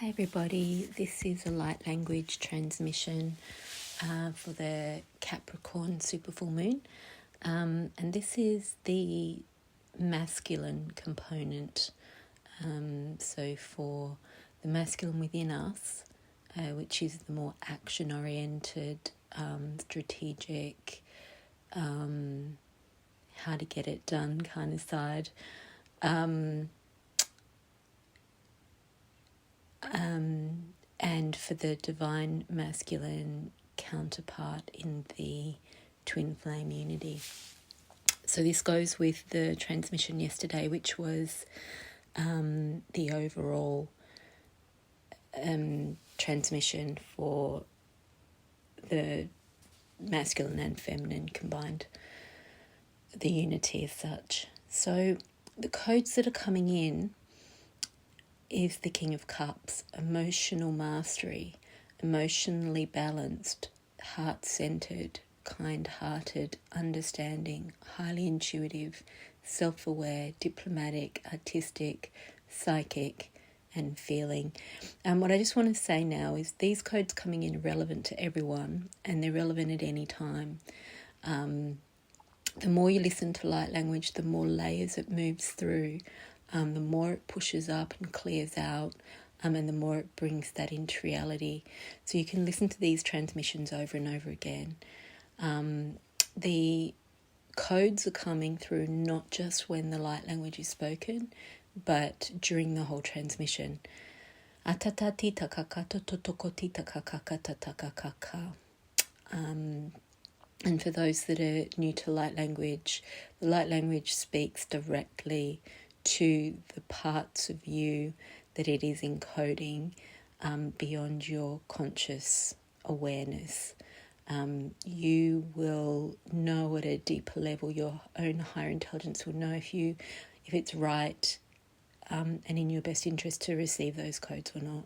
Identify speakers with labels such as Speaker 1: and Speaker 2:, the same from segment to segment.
Speaker 1: Hi everybody, this is a light language transmission for the Capricorn super full moon, and this is the masculine component, so for the masculine within us, which is the more action oriented, strategic, how to get it done kind of side. And for the divine masculine counterpart in the twin flame unity. So this goes with the transmission yesterday, which was the overall transmission for the masculine and feminine combined, the unity as such. So the codes that are coming in is the King of Cups, emotional mastery, emotionally balanced, heart-centered, kind-hearted, understanding, highly intuitive, self-aware, diplomatic, artistic, psychic, and feeling. And what I just want to say now is these codes coming in are relevant to everyone, and they're relevant at any time. The more you listen to light language, the more layers it moves through. The more it pushes up and clears out, and the more it brings that into reality. So you can listen to these transmissions over and over again. The codes are coming through not just when the light language is spoken, but during the whole transmission. And for those that are new to light language, the light language speaks directly to the parts of you that it is encoding beyond your conscious awareness. You will know at a deeper level, your own higher intelligence will know if it's right and in your best interest to receive those codes or not.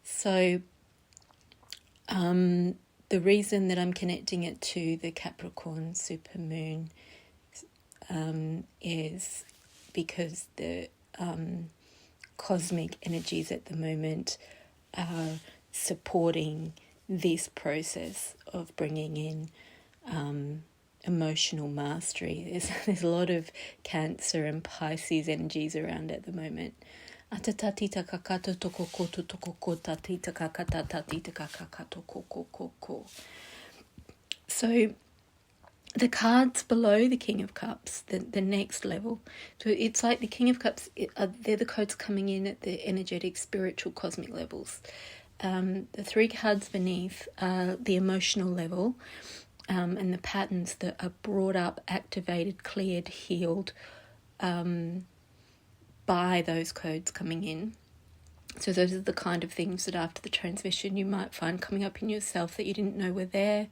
Speaker 1: So the reason that I'm connecting it to the Capricorn supermoon is because the cosmic energies at the moment are supporting this process of bringing in emotional mastery. There's a lot of Cancer and Pisces energies around at the moment. So the cards below the King of Cups, the next level, so it's like the King of Cups, they're the codes coming in at the energetic, spiritual, cosmic levels. The three cards beneath are the emotional level, and the patterns that are brought up, activated, cleared, healed by those codes coming in. So those are the kind of things that after the transmission you might find coming up in yourself that you didn't know were there,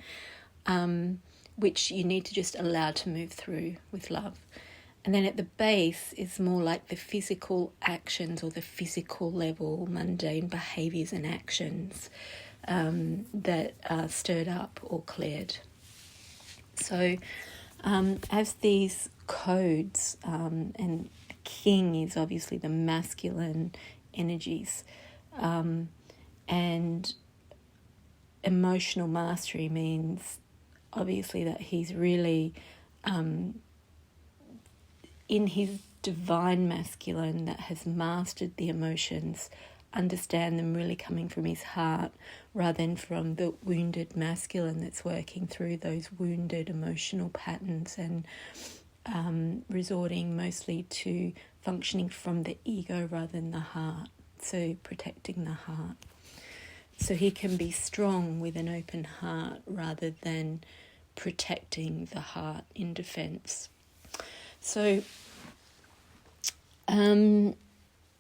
Speaker 1: which you need to just allow to move through with love. And then at the base is more like the physical actions or the physical level, mundane behaviours and actions that are stirred up or cleared. So as these codes, and King is obviously the masculine energies, and emotional mastery means obviously that he's really in his divine masculine that has mastered the emotions, understand them really coming from his heart rather than from the wounded masculine that's working through those wounded emotional patterns and resorting mostly to functioning from the ego rather than the heart, so protecting the heart. So he can be strong with an open heart rather than protecting the heart in defense. So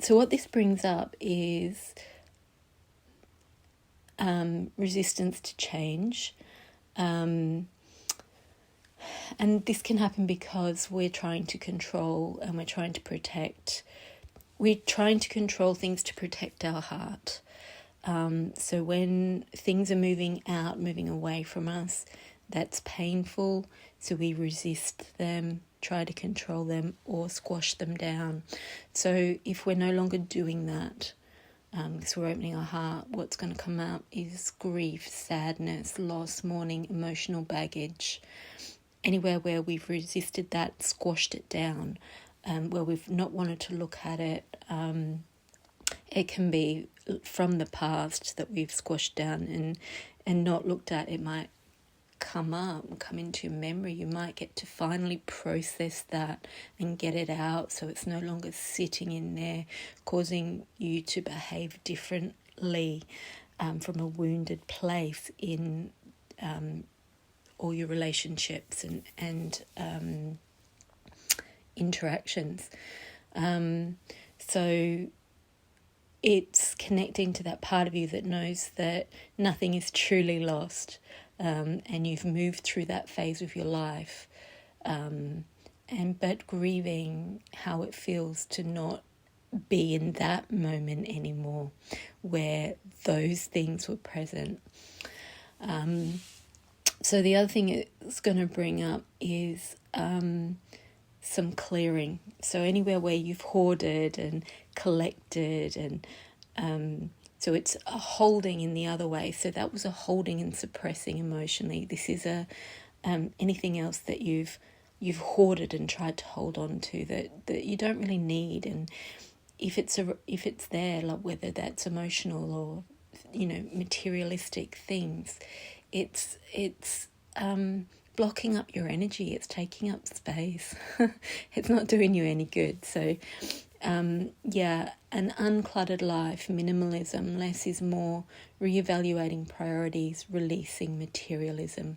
Speaker 1: what this brings up is resistance to change. And this can happen because we're trying to control and we're trying to protect. We're trying to control things to protect our heart. So when things are moving out, moving away from us, that's painful, so we resist them, try to control them, or squash them down. So if we're no longer doing that, because we're opening our heart, what's going to come out is grief, sadness, loss, mourning, emotional baggage. Anywhere where we've resisted that, squashed it down, where we've not wanted to look at it. It can be from the past that we've squashed down and not looked at. It might come into memory. You might get to finally process that and get it out, so it's no longer sitting in there causing you to behave differently from a wounded place in all your relationships and interactions. So it's connecting to that part of you that knows that nothing is truly lost, and you've moved through that phase of your life, but grieving how it feels to not be in that moment anymore where those things were present. So the other thing it's going to bring up is some clearing. So anywhere where you've hoarded and collected, and so it's a holding in the other way. So that was a holding and suppressing emotionally. This is anything else that you've hoarded and tried to hold on to that you don't really need. And if it's there, like whether that's emotional or materialistic things, it's blocking up your energy. It's taking up space. It's not doing you any good. So an uncluttered life, minimalism, less is more, reevaluating priorities, releasing materialism.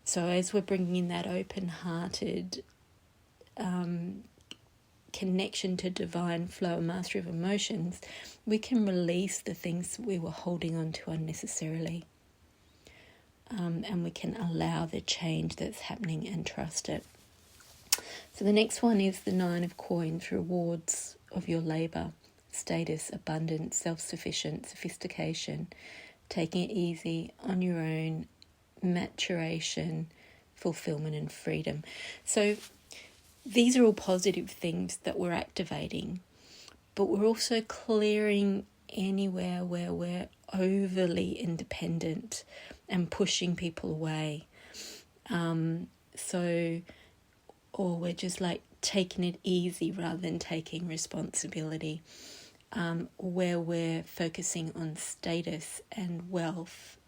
Speaker 1: So as we're bringing in that open-hearted connection to divine flow and mastery of emotions, we can release the things we were holding on to unnecessarily. And we can allow the change that's happening and trust it. So the next one is the 9 of Coins, rewards of your labour, status, abundance, self-sufficient, sophistication, taking it easy, on your own, maturation, fulfillment and freedom. So these are all positive things that we're activating, but we're also clearing anywhere where we're overly independent and pushing people away. Or we're just like taking it easy rather than taking responsibility. Where we're focusing on status and wealth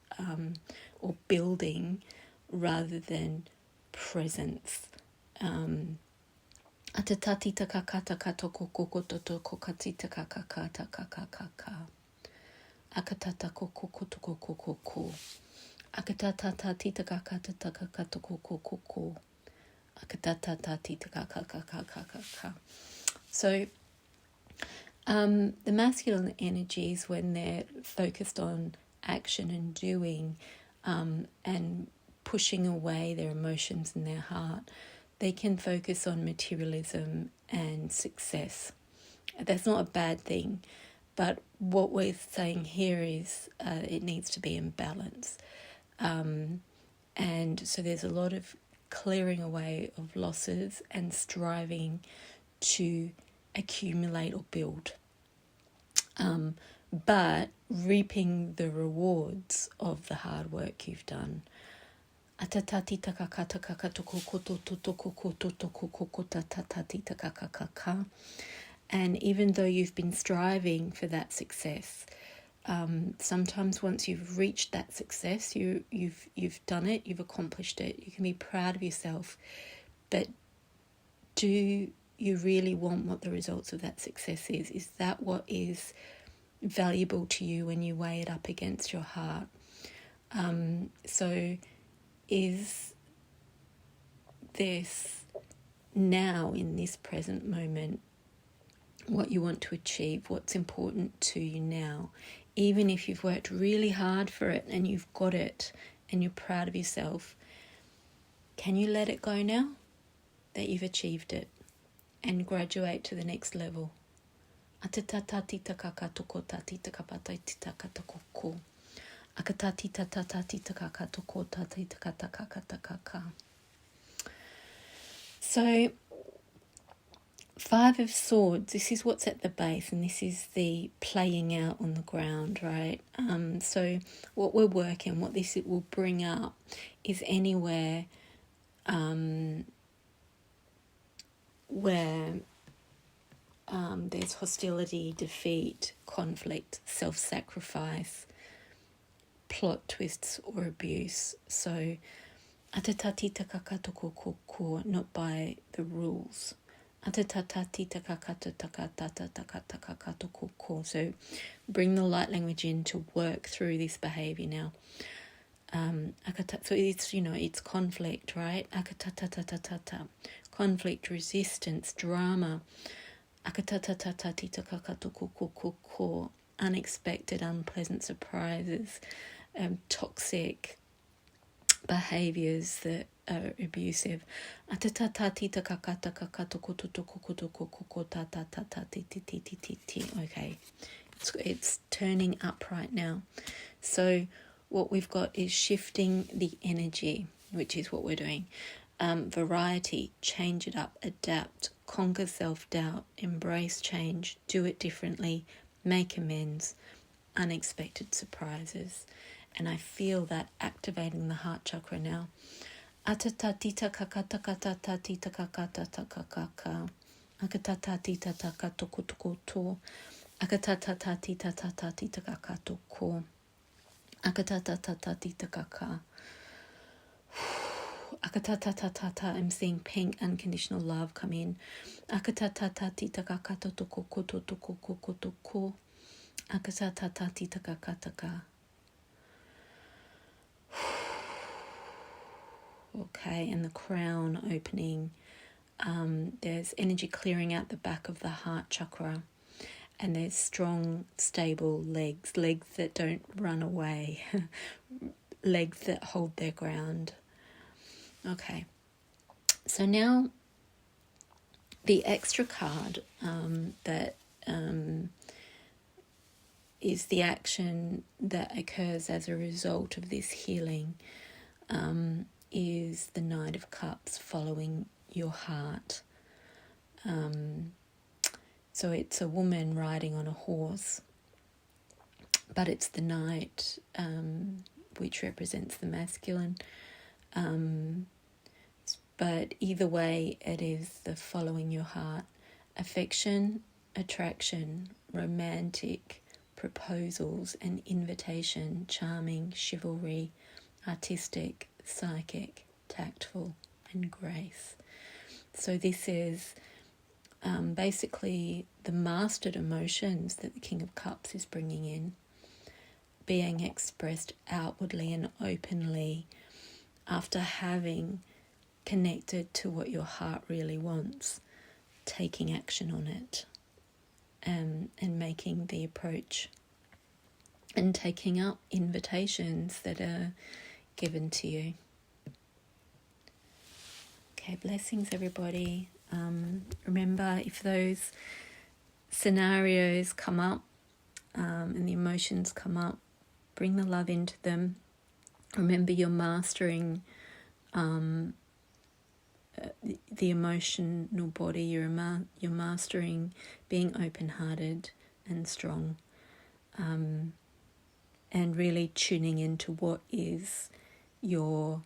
Speaker 1: or building rather than presence. Atatati takakata katokoko tokokati takakata kakaka. Akatata kokokotokokoko. Akatata titakakata takakatokokoko. Akatata titakakakakakaka. So the masculine energies, when they're focused on action and doing and pushing away their emotions and their heart, they can focus on materialism and success. That's not a bad thing, but what we're saying here is it needs to be in balance. And so there's a lot of clearing away of losses and striving to accumulate or build, but reaping the rewards of the hard work you've done. And even though you've been striving for that success, sometimes once you've reached that success, you've done it, you've accomplished it, you can be proud of yourself, but do you really want what the results of that success is? Is that what is valuable to you when you weigh it up against your heart? So is this now, in this present moment, what you want to achieve, what's important to you now? Even if you've worked really hard for it and you've got it and you're proud of yourself, can you let it go now that you've achieved it and graduate to the next level? Akatati tatati takaka toko tati takata kakata. So 5 of Swords, this is what's at the base, and this is the playing out on the ground, right? So what we're working, what this will bring up is anywhere where there's hostility, defeat, conflict, self-sacrifice, plot twists or abuse. So atatati takakatoko koko, not by the rules. Atatati takakata takatata takatakato koko. So bring the light language in to work through this behavior now. So it's, it's conflict, right? Akatatatata, conflict, resistance, drama. Akatatatati takakato koko, unexpected, unpleasant surprises, toxic behaviors that are abusive. Okay, it's turning up right now. So what we've got is shifting the energy, which is what we're doing. Variety, change it up, adapt, conquer self-doubt, embrace change, do it differently, make amends, unexpected surprises. And I feel that activating the heart chakra now. Atatatita kakatakatatita kakatatakakaka. Akatatatita takatokotokoto. Akatatatita tatatita kakatoko. Akatatatita kaka. Akatatatata, I'm seeing pink, unconditional love come in. Akatatatita kakatokokotokokotoko. Akatatatita kakataka. Okay, and the crown opening. There's energy clearing out the back of the heart chakra, and there's strong, stable legs that don't run away, legs that hold their ground. Okay, so now the extra card that is the action that occurs as a result of this healing is the Knight of Cups, following your heart. So it's a woman riding on a horse, but it's the Knight, which represents the masculine. But either way, it is the following your heart. Affection, attraction, romantic, proposals and invitation, charming, chivalry, artistic, psychic, tactful, and grace. So this is basically the mastered emotions that the King of Cups is bringing in, being expressed outwardly and openly after having connected to what your heart really wants, taking action on it, and making the approach and taking up invitations that are given to you. Okay, blessings everybody. Remember, if those scenarios come up and the emotions come up, bring the love into them. Remember, you're mastering the emotional body. You're mastering being open-hearted and strong, and really tuning into what is your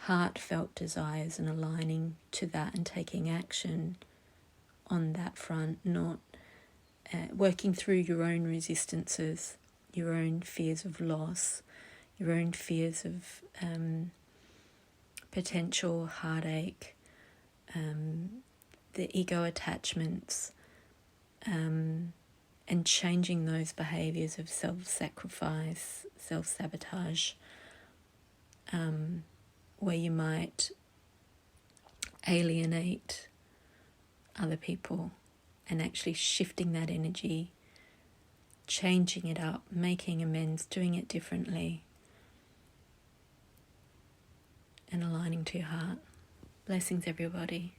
Speaker 1: heartfelt desires and aligning to that and taking action on that front, not working through your own resistances, your own fears of loss, your own fears of potential heartache, the ego attachments, and changing those behaviours of self-sacrifice, self-sabotage, where you might alienate other people, and actually shifting that energy, changing it up, making amends, doing it differently, and aligning to your heart. Blessings, everybody.